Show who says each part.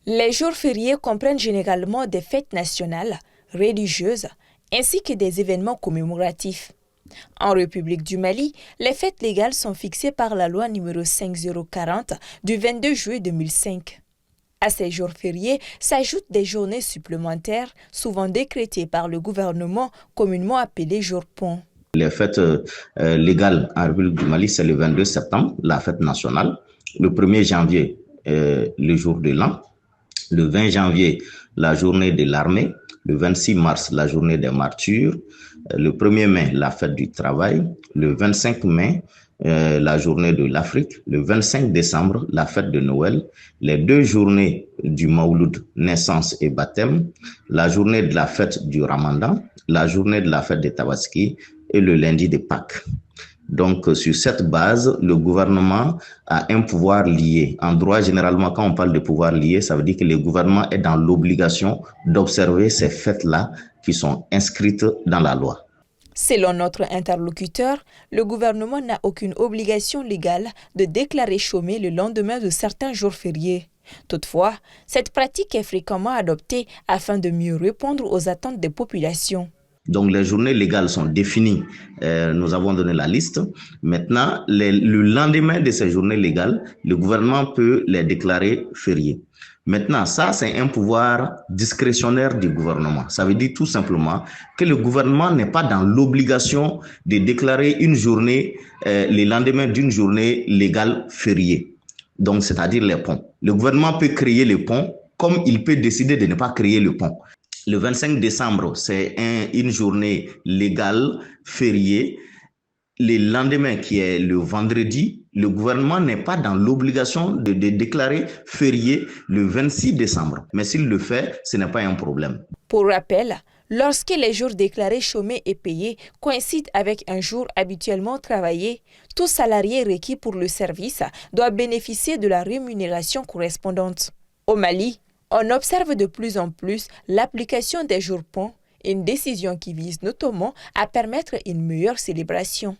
Speaker 1: Les jours fériés comprennent généralement des fêtes nationales, religieuses, ainsi que des événements commémoratifs. En République du Mali, les fêtes légales sont fixées par la loi numéro 5040 du 22 juillet 2005. À ces jours fériés s'ajoutent des journées supplémentaires, souvent décrétées par le gouvernement, communément appelées jours ponts.
Speaker 2: Les fêtes légales en République du Mali, c'est le 22 septembre, la fête nationale. Le 1er janvier, le jour de l'an. Le 20 janvier, la journée de l'armée. Le 26 mars, la journée des martyrs. Le 1er mai, la fête du travail. Le 25 mai, la journée de l'Afrique. Le 25 décembre, la fête de Noël. Les 2 journées du Mawlud, naissance et baptême. La journée de la fête du Ramadan. La journée de la fête des Tabaski et le lundi de Pâques. Donc, sur cette base, le gouvernement a un pouvoir lié. En droit, généralement, quand on parle de pouvoir lié, ça veut dire que le gouvernement est dans l'obligation d'observer ces fêtes-là qui sont inscrites dans la loi.
Speaker 1: Selon notre interlocuteur, le gouvernement n'a aucune obligation légale de déclarer chômé le lendemain de certains jours fériés. Toutefois, cette pratique est fréquemment adoptée afin de mieux répondre aux attentes des populations.
Speaker 2: Donc, les journées légales sont définies. Nous avons donné la liste. Maintenant, le lendemain de ces journées légales, le gouvernement peut les déclarer fériées. Maintenant, ça, c'est un pouvoir discrétionnaire du gouvernement. Ça veut dire tout simplement que le gouvernement n'est pas dans l'obligation de déclarer une journée, le lendemain d'une journée légale fériée. Donc, c'est-à-dire les ponts. Le gouvernement peut créer le pont comme il peut décider de ne pas créer le pont. Le 25 décembre, c'est une journée légale fériée. Le lendemain, qui est le vendredi, le gouvernement n'est pas dans l'obligation de déclarer férié le 26 décembre. Mais s'il le fait, ce n'est pas un problème.
Speaker 1: Pour rappel, lorsque les jours déclarés chômés et payés coïncident avec un jour habituellement travaillé, tout salarié requis pour le service doit bénéficier de la rémunération correspondante. Au Mali, on observe de plus en plus l'application des jours ponts, une décision qui vise notamment à permettre une meilleure célébration.